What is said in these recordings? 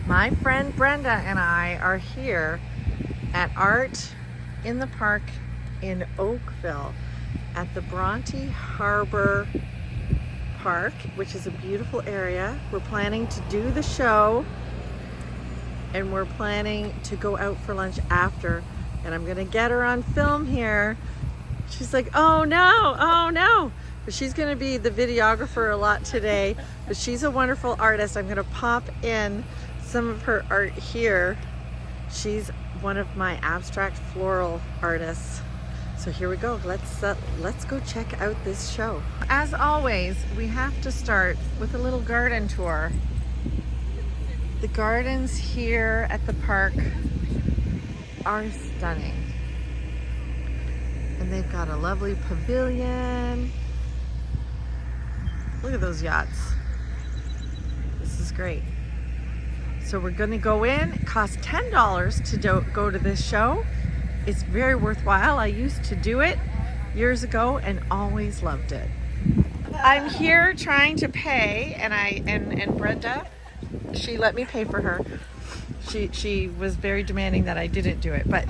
My friend Brenda and I are here at Art in the Park in Oakville at the Bronte Harbor Park, which is a beautiful area. We're planning to do the show and we're planning to go out for lunch after, and I'm gonna get her on film here. She's like, oh no. But she's gonna be the videographer a lot today, but she's a wonderful artist. I'm gonna pop in some of her art here. She's one of my abstract floral artists. So here we go. Let's go check out this show. As always, we have to start with a little garden tour. The gardens here at the park are stunning. And they've got a lovely pavilion. Look at those yachts. This is great. So we're gonna go in. It costs $10 to go to this show. It's very worthwhile. I used to do it years ago and always loved it. I'm here trying to pay, and Brenda, she let me pay for her. She was very demanding that I didn't do it, but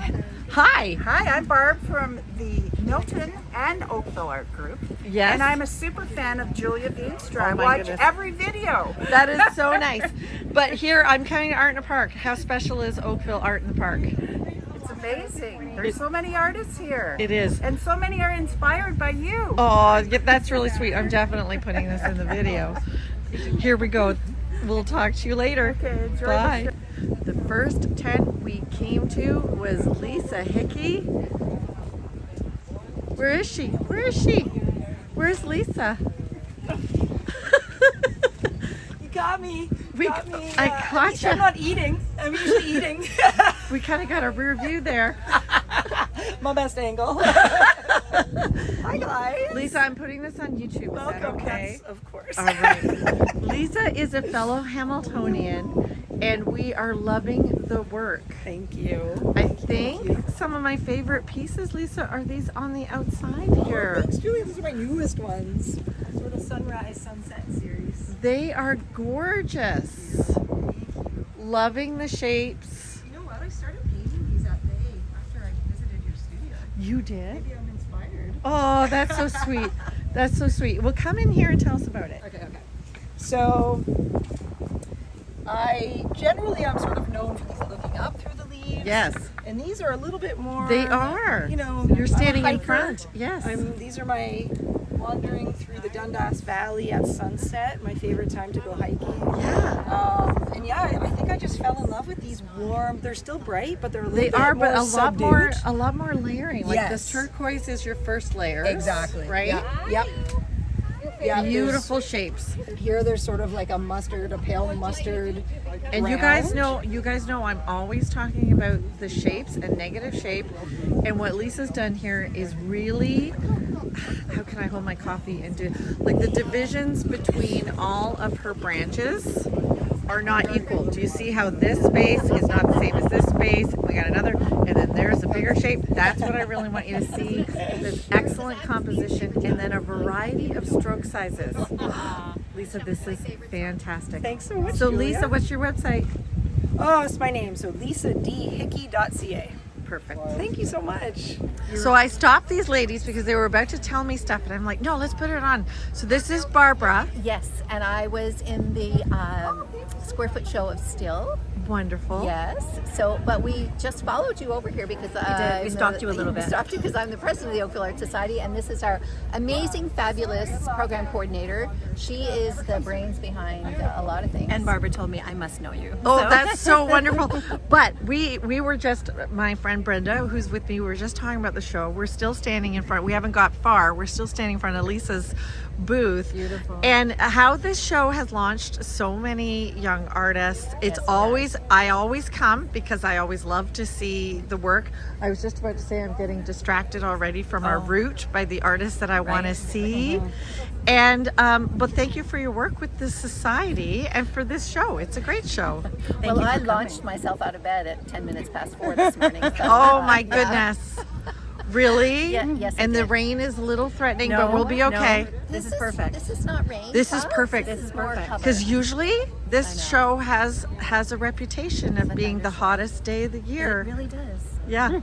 hi. Hi, I'm Barb from the Milton and Oakville Art Group. Yes. And I'm a super fan of Julia Veenstra. I my watch goodness. every video. That is so nice. But here, I'm coming to Art in the Park. How special is Oakville Art in the Park? It's amazing. There's so many artists here. It is. And so many are inspired by you. Oh, yeah, that's really sweet. I'm definitely putting this in the video. Here we go. We'll talk to you later. Okay, enjoy Bye. the show. The first tent we came to was Lisa Hickey. Where is she? Where is she? Where's Lisa? You got me. I caught you. I'm not eating. I'm usually eating. We kind of got a rear view there. My best angle. Hi guys. Lisa, I'm putting this on YouTube. Is that Welcome. okay? Yes, of course. All right. Lisa is a fellow Hamiltonian, and we are loving the work. Thank you. I think some of my favorite pieces, Lisa, are these on the outside here. Thanks, Julie. These are my newest ones. Sort of sunrise, sunset series. They are gorgeous. Loving the shapes. You know what? I started painting these that day after I visited your studio. You did? Maybe I'm inspired. Oh, that's so sweet. That's so sweet. Well, come in here and tell us about it. Okay. So, I'm sort of known for these looking up through the leaves. Yes. And these are a little bit more. They are. You know, You're standing I'm a in hiker. front. Yes. These are my wandering through the Dundas Valley at sunset. My favorite time to go hiking. Yeah. And yeah, I think I just fell in love with these warm. They're still bright, but they're a little They bit are, more but subdued. a lot more layering. Like Yes. this turquoise is your first layer. Exactly. Right? Yep. Yeah. Beautiful shapes. Here, there's sort of like a mustard, a pale mustard. And you guys know I'm always talking about the shapes and negative shape. And what Lisa's done here is really, how can I hold my coffee and do, like the divisions between all of her branches are not equal. Do you see how this space is not the same as this space? We got another, and then there's a bigger shape. That's what I really want you to see. This excellent composition, and then a variety of stroke sizes. Lisa, this is fantastic. Thanks so much, So Julia. Lisa, what's your website? Oh, it's my name. So lisadhickey.ca. Perfect. Thank you so much. So I stopped these ladies because they were about to tell me stuff, and I'm like, no, let's put it on. So this is Barbara. Yes, and I was in the square foot show of Still. Wonderful. Yes. So, but we just followed you over here because We stalked you a little bit. Stalked you because I'm the president of the Oakville Art Society, and this is our amazing, fabulous program coordinator. She is the brains behind a lot of things. And Barbara told me I must know you. Oh, So- that's so wonderful. But we were just, my friend Brenda, who's with me, we were just talking about the show. We're still standing in front. We haven't got far. We're still standing in front of Lisa's booth. Beautiful. And how this show has launched so many young artists. It's always, I always come because I always love to see the work. I was just about to say I'm getting distracted already from our route by the artists that I want to see. And but thank you for your work with the society and for this show. It's a great show. Well, I launched myself out of bed at 10 minutes past 4 this morning. So, Oh my goodness. Really? Yeah, yes, I And the did. rain is a little threatening, but we'll be okay. This is perfect. This is not rain. This is folks. perfect. This is more perfect. cover. Because usually This show has a reputation of being the hottest day of the It year. really does. Yeah.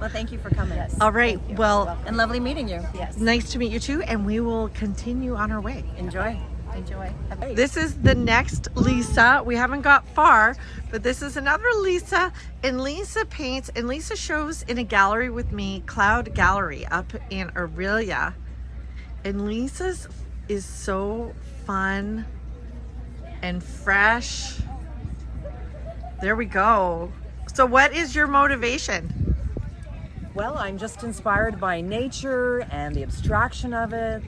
Well, thank you for coming. Yes. All right. Well, And lovely meeting you. Yes. nice to meet you too, and we will continue on our way. Enjoy. Enjoy. This is the next Lisa. We haven't got far, but this is another Lisa. And Lisa paints, and Lisa shows in a gallery with me, Cloud Gallery up in Aurelia. And Lisa's is so fun and fresh. There we go. So what is your motivation? Well, I'm just inspired by nature and the abstraction of it,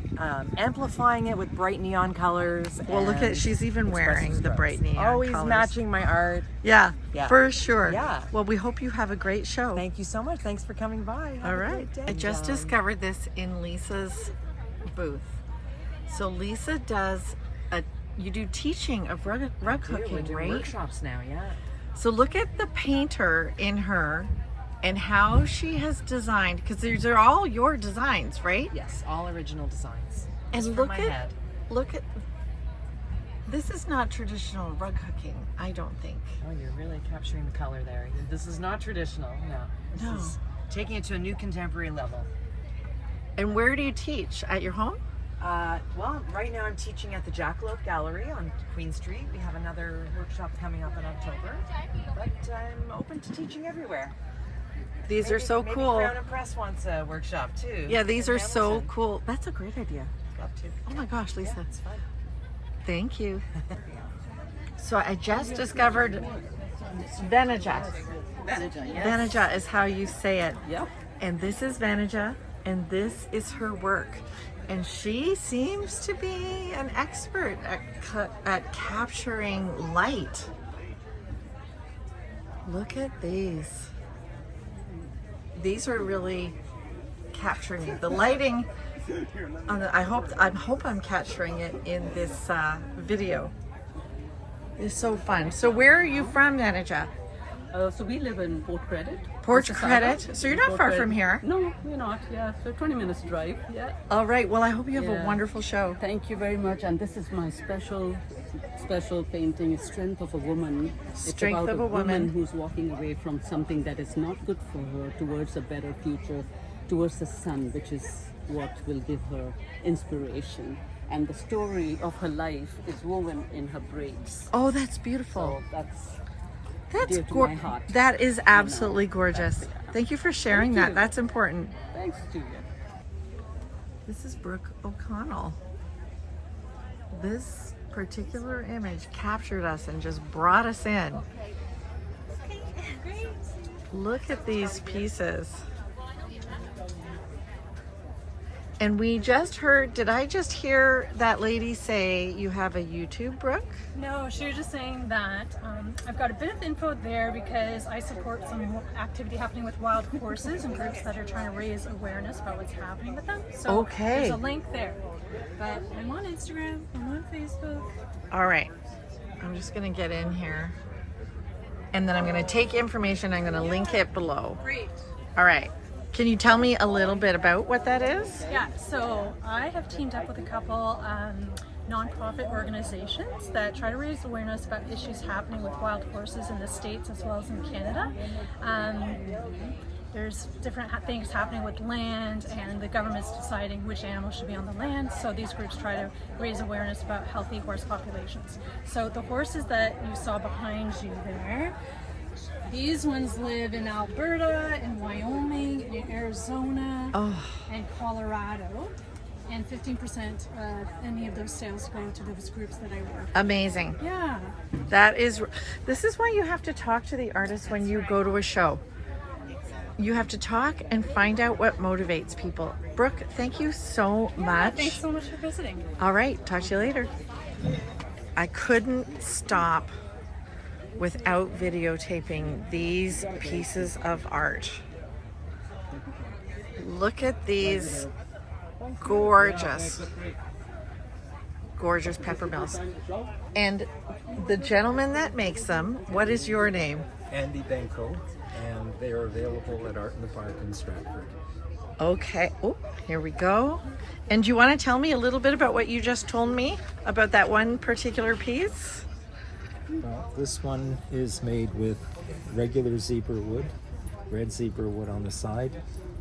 amplifying it with bright neon colors. Well, look at, and she's even wearing expressive the strokes. bright neon Always colors. matching my art. Yeah, Yeah. for sure. Yeah. Well, we hope you have a great show. Thank you so much. Thanks for coming by. Have All a right. great day. I just discovered this in Lisa's booth. So Lisa does you do teaching of rug We're hooking, doing right? workshops now, yeah. So look at the painter in her and how she has designed, because these are all your designs, right? Yes, all original designs. And Just look from my head. look at, this is not traditional rug hooking, I don't think. Oh, you're really capturing the color there. This is not traditional, no. This is taking it to a new contemporary level. And where do you teach? At your home? Well, right now I'm teaching at the Jackalope Gallery on Queen Street. We have another workshop coming up in October, but I'm open to teaching everywhere. These are so maybe cool. Crown and Press wants a workshop too. Yeah, these in are so Hamilton. cool. That's a great idea. Love to. Oh my gosh, Lisa. Yeah, it's fun. Thank you. So I just discovered Vanija. Vanija is how you say it. Yep. And this is Vanija, and this is her work. And she seems to be an expert at capturing light. Look at these. These are really capturing it. The lighting on the, I hope I'm capturing it in this video. It's so fun. So where are you from, Vanija? So we live in Port Credit. Port Mississauga. Credit. So you're not Port far Credit. from here. No, we're not. Yeah, so 20 minutes drive. Yeah. All right. Well, I hope you have a Yeah. wonderful show. Thank you very much. And this is my special painting, Strength of a Woman. Strength it's about of a Woman. who's walking away from something that is not good for her towards a better future, towards the sun, which is what will give her inspiration. And the story of her life is woven in her braids. Oh, that's beautiful. So that's That's dear to my heart. That is absolutely gorgeous. That's- yeah. Thank you for sharing Thank that. you. That's important. thanks to you. This is Brooke O'Connell. This particular image captured us and just brought us in. Look at these pieces. And we just heard, did I just hear that lady say you have a YouTube, Brooke? No, she was just saying that I've got a bit of info there because I support some activity happening with wild horses and groups that are trying to raise awareness about what's happening with them. So Okay. there's a link there. But I'm on Instagram, I'm on Facebook. All right, I'm just gonna get in here. And then I'm gonna take information, I'm gonna link it below. Great. All right. Can you tell me a little bit about what that is? Yeah, so I have teamed up with a couple nonprofit organizations that try to raise awareness about issues happening with wild horses in the States as well as in Canada. There's different things happening with land, and the government's deciding which animals should be on the land. So these groups try to raise awareness about healthy horse populations. So the horses that you saw behind you there, these ones live in Alberta, in Wyoming, in Arizona, and Colorado. And 15% of any of those sales go to those groups that I work with. Amazing. Yeah. This is why you have to talk to the artists when you go to a show. You have to talk and find out what motivates people. Brooke, thank you so much. Thanks so much for visiting. All right, talk to you later. I couldn't stop without videotaping these pieces of art. Look at these gorgeous peppermills. And the gentleman that makes them, what is your name? Andy Benko, and they are available at Art in the Park in Stratford. Okay. Oh, here we go. And do you want to tell me a little bit about what you just told me about that one particular piece? Well, this one is made with regular zebra wood, red zebra wood on the side,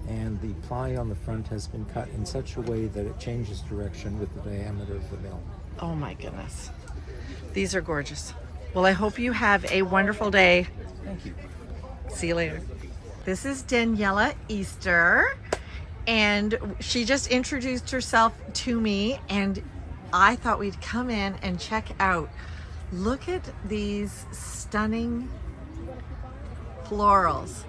and the ply on the front has been cut in such a way that it changes direction with the diameter of the mill. Oh my goodness. These are gorgeous. Well, I hope you have a wonderful day. Thank you. See you later. This is Daniela Easter, and she just introduced herself to me, and I thought we'd come in and check out. Look at these stunning florals.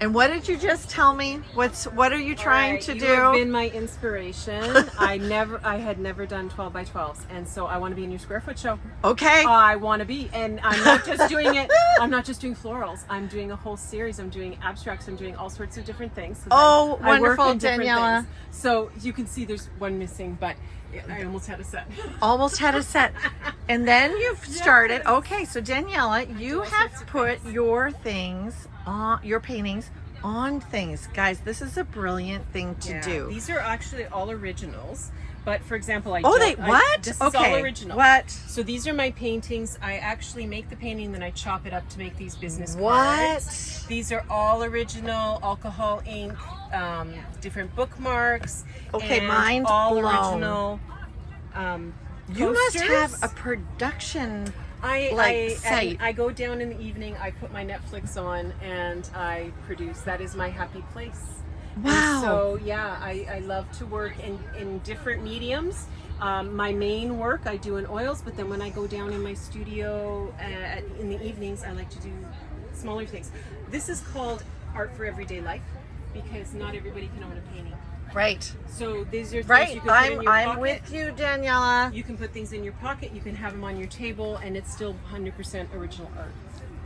And what did you just tell me? What are you trying to do? You have been my inspiration. I had never done 12 by 12s, and so I want to be in your square foot show. Okay. I want to be, and I'm not just doing it. I'm not just doing florals. I'm doing a whole series. I'm doing abstracts. I'm doing all sorts of different things. Oh, I work wonderful, in different Daniela. things. So you can see there's one missing, but I almost had a set. Almost had a set. And then you've started. Okay, so Daniela, you have put your things on, your paintings on things. Guys, this is a brilliant thing to do. These are actually all originals. But for example, this is Okay. all original. What? So these are my paintings. I actually make the painting, then I chop it up to make these business What? cards. These are all original alcohol ink, different bookmarks. Okay, and mind all blown. original. You must coasters. have a production site. I go down in the evening, I put my Netflix on, and I produce. That is my happy place. Wow. And so yeah, I love to work in different mediums. My main work I do in oils, but then when I go down in my studio in the evenings, I like to do smaller things. This is called art for everyday life because not everybody can own a painting. Right. So these are things Right. you can put in your I'm pocket. with you, Daniela. You can put things in your pocket, you can have them on your table, and it's still 100% original art.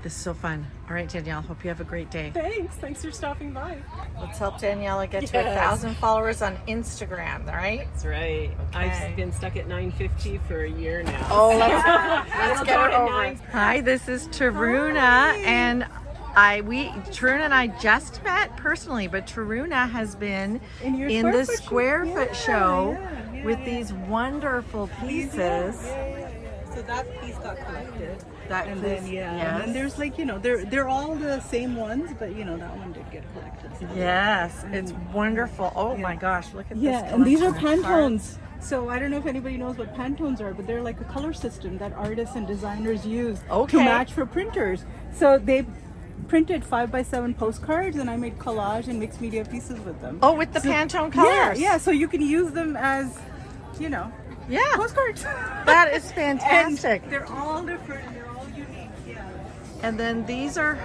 This is so fun. All right, Danielle, hope you have a great day. Thanks for stopping by. Let's help Daniela get to 1,000 followers on Instagram, all right? That's right. Okay. I've been stuck at 950 for a year now. Oh, let's get her over. Hi, this is Teruna, and Teruna and I just met personally, but Teruna has been in the Square Foot show with these wonderful pieces. So that piece got collected. And then there's they're all the same ones, but that one did get collected. So. Yes, it's wonderful. Oh my gosh, look at this. Yeah, and these are Pantones. So I don't know if anybody knows what Pantones are, but they're like a color system that artists and designers use to match for printers. So they printed 5x7 postcards, and I made collage and mixed media pieces with them. Oh, with the Pantone colors. Yeah. So you can use them as, postcards. That is fantastic. And they're all different. They're all unique. Yeah. And then these are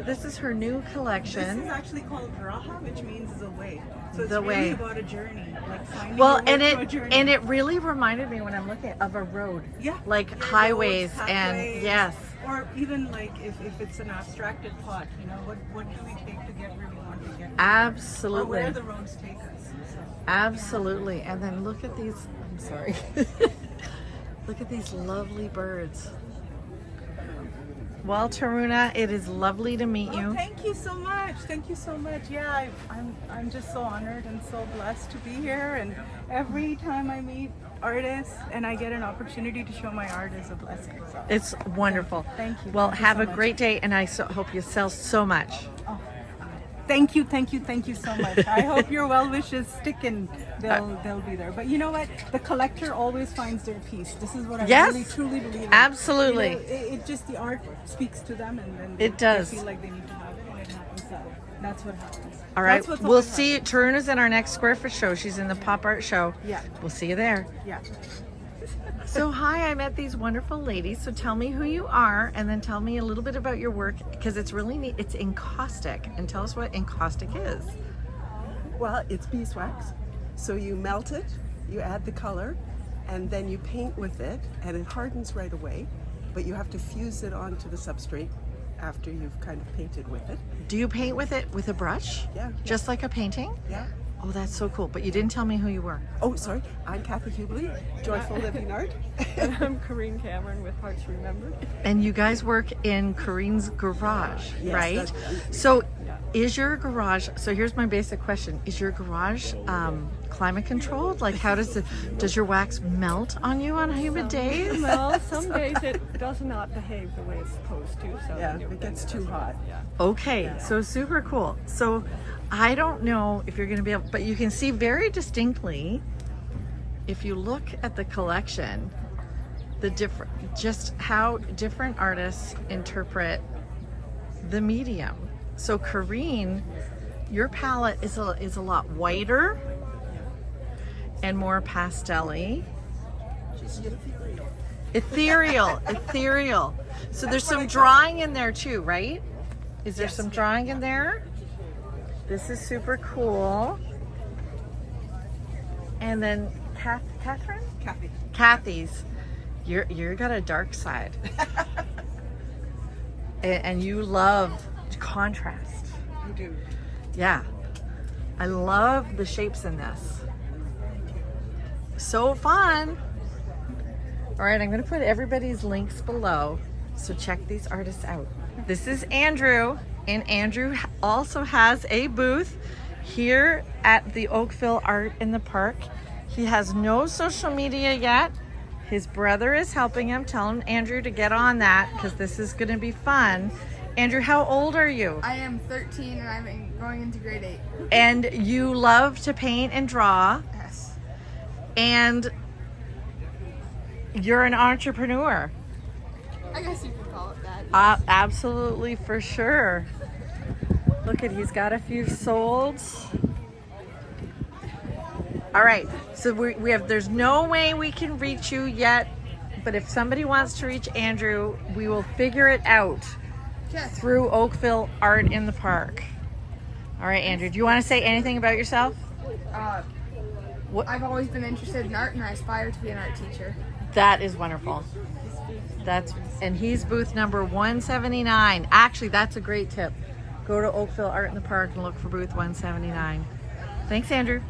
this is her new collection. This is actually called Raha, which means the way. So it's The really way. about a journey, like finding Well, your way through a journey. and it really reminded me when I'm looking of a road. Yeah. Like Roads, highways and pathways, yes. Or even like if it's an abstracted plot, what do we take to get where we want to get? Absolutely. Or where the roads take us. So, Absolutely. And then look at these, I'm sorry. Look at these lovely birds. Well, Teruna, it is lovely to meet you. Thank you so much. Thank you so much. Yeah, I'm just so honored and so blessed to be here. And every time I meet artists and I get an opportunity to show my art is a blessing. So. It's wonderful. Thank you. Well, Thank you have so a much. great day, and I hope you sell so much. Oh, thank you so much. I hope your well wishes stick and they'll be there. But you know what? The collector always finds their piece. This is what I really truly believe in. Absolutely. It just the art speaks to them, and then It does. they feel like they need to have it, and it happens. So that's what happens. All right, That's what's we'll always see. Taruna's in our next Square Foot show. She's in the pop art show. Yeah. We'll see you there. Yeah. So hi, I met these wonderful ladies. So tell me who you are, and then tell me a little bit about your work, because it's really neat. It's encaustic, and tell us what encaustic is. Well, it's beeswax. So you melt it, you add the color, and then you paint with it, and it hardens right away. But you have to fuse it onto the substrate after you've kind of painted with it. Do you paint with it with a brush? Yeah. Just like a painting? Yeah. Oh, that's so cool. But you didn't tell me who you were. Oh, sorry. I'm Kathy Hubley, Joyful Living Art. And I'm Corinne Cameron with Hearts Remembered. And you guys work in Corinne's garage, Yes, right? that's right. So is your garage, so here's my basic question. Is your garage climate controlled? Like how does your wax melt on you on humid days? Well, some days it does not behave the way it's supposed to. So Yeah, it gets too hot. Yeah. Okay, so super cool. So I don't know if you're going to be able, but you can see very distinctly if you look at the collection, the different, just how different artists interpret the medium. So Corinne, your palette is a lot whiter and more pastel-y. Ethereal. So there's some drawing in there too, right? Is there some drawing in there? This is super cool. And then Catherine? Kathy's. You're got a dark side. and you love contrast. I do. Yeah. I love the shapes in this. So fun. All right, I'm going to put everybody's links below, so check these artists out. This is Andrew, and Andrew also has a booth here at the Oakville Art in the Park. He has no social media yet. His brother is helping him. Tell him, Andrew, to get on that because this is going to be fun. Andrew, how old are you? I am 13 and I'm going into grade 8. And you love to paint and draw. Yes. And you're an entrepreneur. I guess you could call it that. Absolutely, for sure. Look at, he's got a few sold. All right, so we have, there's no way we can reach you yet, but if somebody wants to reach Andrew, we will figure it out through Oakville Art in the Park. All right, Andrew, do you want to say anything about yourself? I've always been interested in art and I aspire to be an art teacher. That is wonderful. And he's booth number 179. Actually, that's a great tip. Go to Oakville Art in the Park and look for booth 179. Thanks, Andrew.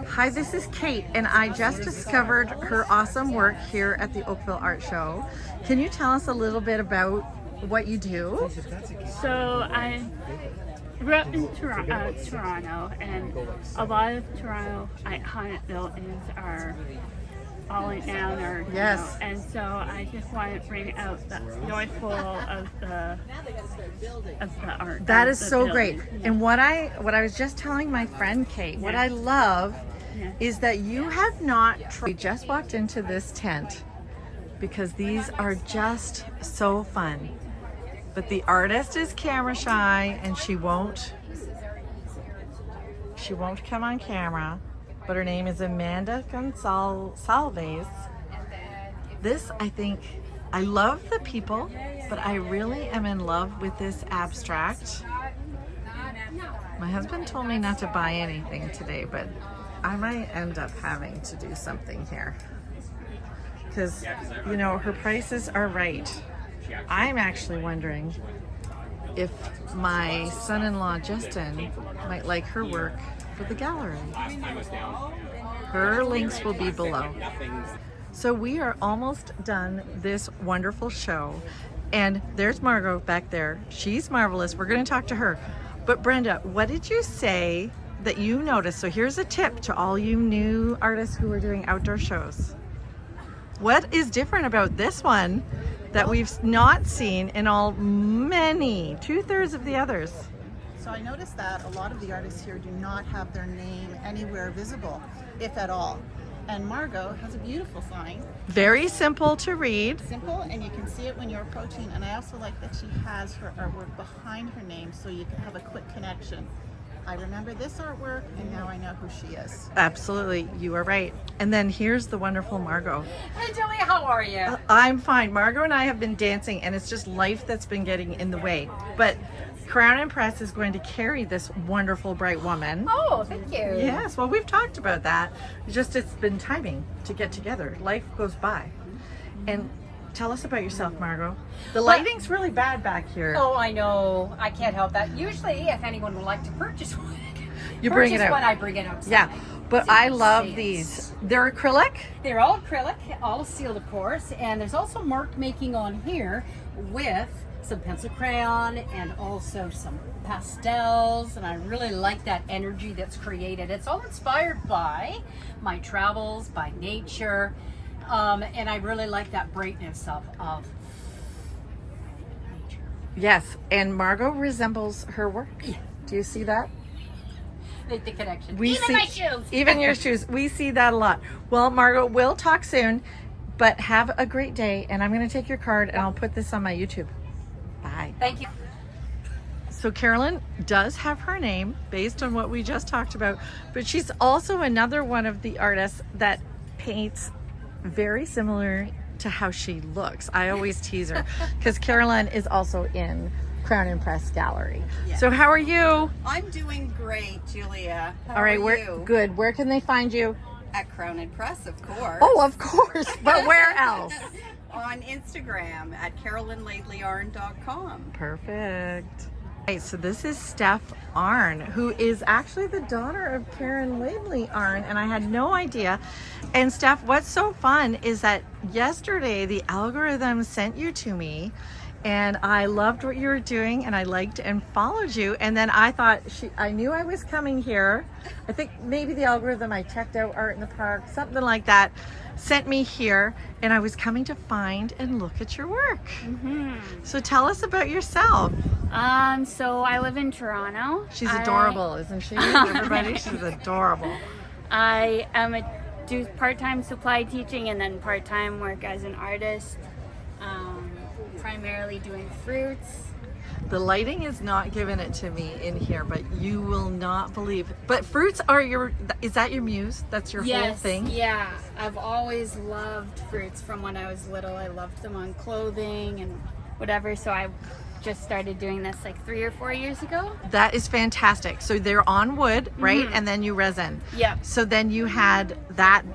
Hi, this is Kate, and I just discovered her awesome work here at the Oakville Art Show. Can you tell us a little bit about what you do? So I grew up in Toronto, and a lot of Toronto iconic buildings are falling down, or yes. And so I just want to bring out the joyful of the art. That is so great. And what I was just telling my friend Kate, what I love is that you have not tried. We just walked into this tent because these are just so fun. But the artist is camera shy and she won't come on camera. But her name is Amanda Gonsalves. This, I think, I love the people, but I really am in love with this abstract. My husband told me not to buy anything today, but I might end up having to do something here. Because, you know, her prices are right. I'm actually wondering if my son-in-law, Justin, might like her work for the gallery. Her links will be below. So we are almost done this wonderful show. And there's Margo back there. She's marvelous. We're going to talk to her. But Brenda, what did you say that you noticed? So here's a tip to all you new artists who are doing outdoor shows. What is different about this one that we've not seen in many, 2/3 of the others? So I noticed that a lot of the artists here do not have their name anywhere visible, if at all. And Margot has a beautiful sign. Very simple to read. Simple, and you can see it when you're approaching. And I also like that she has her artwork behind her name so you can have a quick connection. I remember this artwork, and now I know who she is. Absolutely, you are right. And then here's the wonderful Margo. Hey Julie, how are you? I'm fine. Margo and I have been dancing, and it's just life that's been getting in the way. But Crown and Press is going to carry this wonderful, bright woman. Oh, thank you. Yes, well, we've talked about that. Just it's been timing to get together. Life goes by. And tell us about yourself, Margo. The lighting's really bad back here. Oh, I know. I can't help that. Usually, if anyone would like to purchase one. You bring it Purchase out. one, I bring it outside. Yeah, but I love these. They're acrylic? They're all acrylic, all sealed, of course, and there's also mark making on here with some pencil crayon and also some pastels, and I really like that energy that's created. It's all inspired by my travels, by nature, and I really like that brightness of nature. Yes, and Margot resembles her work. Do you see that? Make the connection. We Even see, my shoes. Even your shoes. We see that a lot. Well, Margot, we'll talk soon, but have a great day, and I'm going to take your card and I'll put this on my YouTube. Bye. Thank you. So Carolyn does have her name based on what we just talked about, but she's also another one of the artists that paints very similar to how she looks. I always tease her because Carolyn is also in Crown and Press Gallery. Yes. So how are you? I'm doing great, Julia. How All right, are you? Good. Where can they find you? At Crown and Press, of course. Oh, of course. But where else? On Instagram at CarolynLaidleyArn.com. Perfect. Okay, so this is Steph Arn, who is actually the daughter of Carolyn Laidley Arn, and I had no idea. And Steph, what's so fun is that yesterday the algorithm sent you to me, and I loved what you were doing, and I liked and followed you. And then I thought I knew I was coming here. I think maybe the algorithm, I checked out Art in the Park, something like that, sent me here, and I was coming to find and look at your work. So tell us about yourself. So I live in Toronto. She's adorable, isn't she? Everybody, she's adorable. I do part-time supply teaching and then part-time work as an artist, primarily doing fruits. The lighting is not giving it to me in here, but you will not believe. But fruits are is that your muse? That's your whole thing? Yeah. I've always loved fruits from when I was little. I loved them on clothing and whatever, so I just started doing this like 3 or 4 years ago. That is fantastic. So they're on wood, right? And then you resin. Yep. So then you had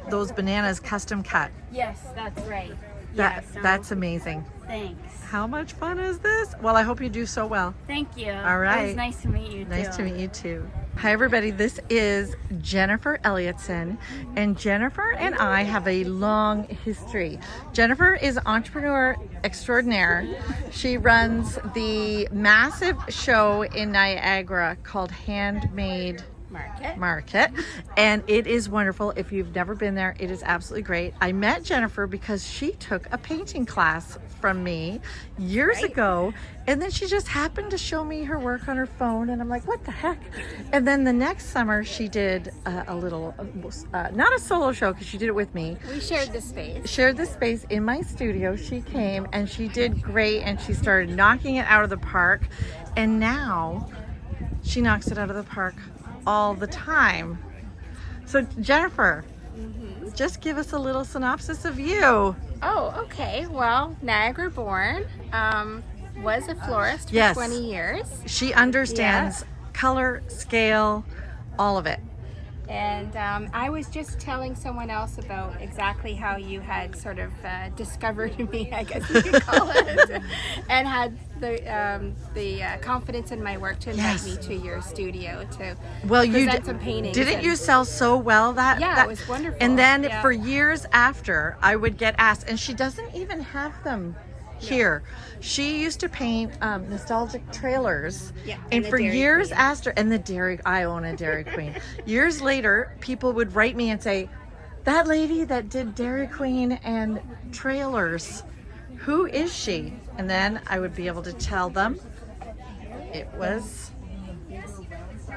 those bananas custom cut. Yes, that's right. That's amazing. Thanks. How much fun is this? Well, I hope you do so well. Thank you. All right. It was nice to meet you too. Nice to meet you too. Hi everybody, this is Jennifer Elliotson, and Jennifer and I have a long history. Jennifer is entrepreneur extraordinaire. She runs the massive show in Niagara called Handmade Market, and it is wonderful. If you've never been there, it is absolutely great. I met Jennifer because she took a painting class from me years ago, and then she just happened to show me her work on her phone, and I'm like, what the heck? And then the next summer she did a little not a solo show because she did it with me. We shared the space In my studio. She came and she did great, and she started knocking it out of the park, and now she knocks it out of the park all the time. So Jennifer, just give us a little synopsis of you. Oh, okay. Well, Niagara born, was a florist for 20 years. She understands color, scale, all of it. And I was just telling someone else about exactly how you had sort of discovered me, I guess you could call it, and had the confidence in my work to invite me to your studio to present some paintings. Didn't you sell so well that? Yeah, it was wonderful. And then for years after, I would get asked, and she doesn't even have them here. She used to paint nostalgic trailers, and for years after, and I own a Dairy Queen. Years later, people would write me and say, that lady that did Dairy Queen and trailers, who is she? And then I would be able to tell them it was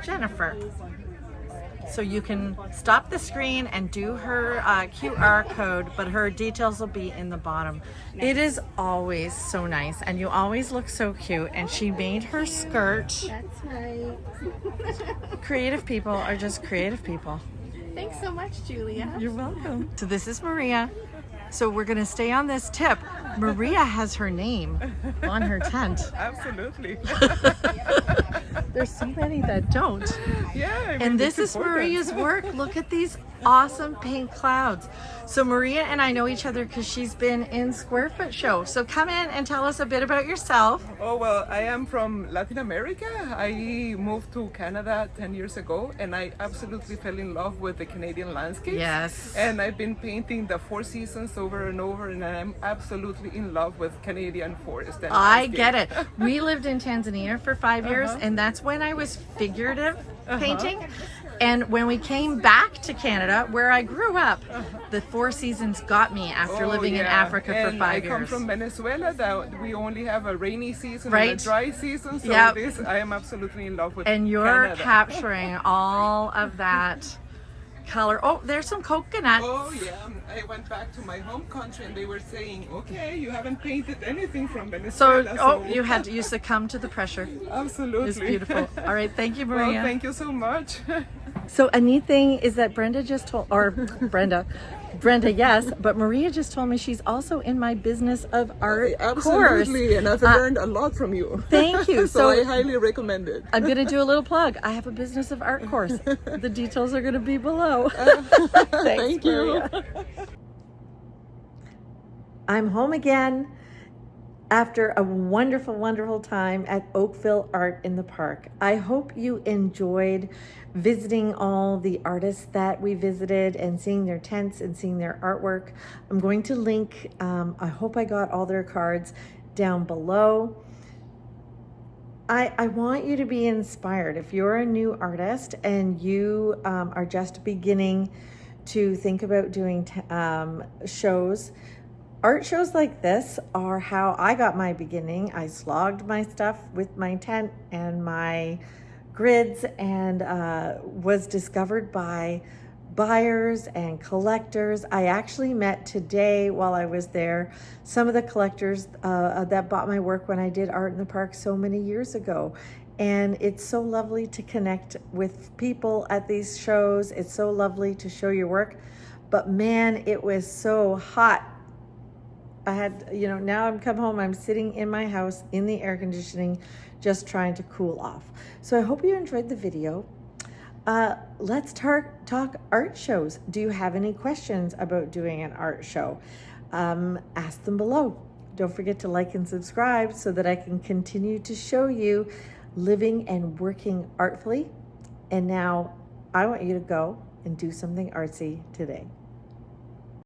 Jennifer. So you can stop the screen and do her QR code, but her details will be in the bottom. It is always so nice, and you always look so cute. And she made her skirt. That's right. Creative people are just creative people. Thanks so much, Julia. You're welcome. So this is Maria. So we're going to stay on this tip. Maria has her name on her tent. Absolutely. There's so many that don't. Yeah. And this is Maria's work. Look at these awesome pink clouds. So Maria and I know each other because she's been in Square Foot Show. So come in and tell us a bit about yourself. Oh, well, I am from Latin America. I moved to Canada 10 years ago, and I absolutely fell in love with the Canadian landscape. Yes. And I've been painting the four seasons over and over, and I'm absolutely in love with Canadian forest and I landscape. get it. We lived in Tanzania for 5 years, and that's when I was figurative painting. And when we came back to Canada, where I grew up, the four seasons got me after living in Africa for 5 years. I come from Venezuela. That we only have a rainy season Right. and a dry season. So Yep. this, I am absolutely in love with And you're Canada. capturing all of that color. Oh, there's some coconuts. Oh yeah, I went back to my home country and they were saying, okay, you haven't painted anything from So, Venezuela. you succumbed to the pressure. Absolutely. It's beautiful. All right, thank you, Maria. Well, thank you so much. So a neat thing is that Brenda just told, or Brenda, yes, but Maria just told me she's also in my business of art Absolutely, course. and I've learned a lot from you. Thank you. So I highly recommend it. I'm going to do a little plug. I have a business of art course. The details are going to be below. Thank you. I'm home again after a wonderful, wonderful time at Oakville Art in the Park. I hope you enjoyed visiting all the artists that we visited and seeing their tents and seeing their artwork. I'm going to link, I hope I got all their cards down below. I want you to be inspired. If you're a new artist and you are just beginning to think about doing shows, art shows like this are how I got my beginning. I slogged my stuff with my tent and my grids and was discovered by buyers and collectors. I actually met today while I was there some of the collectors that bought my work when I did art in the park so many years ago. And it's so lovely to connect with people at these shows. It's so lovely to show your work. But man, it was so hot. I had, now I'm come home, I'm sitting in my house in the air conditioning, just trying to cool off. So I hope you enjoyed the video. Let's talk art shows. Do you have any questions about doing an art show? Ask them below. Don't forget to like and subscribe so that I can continue to show you living and working artfully. And now I want you to go and do something artsy today.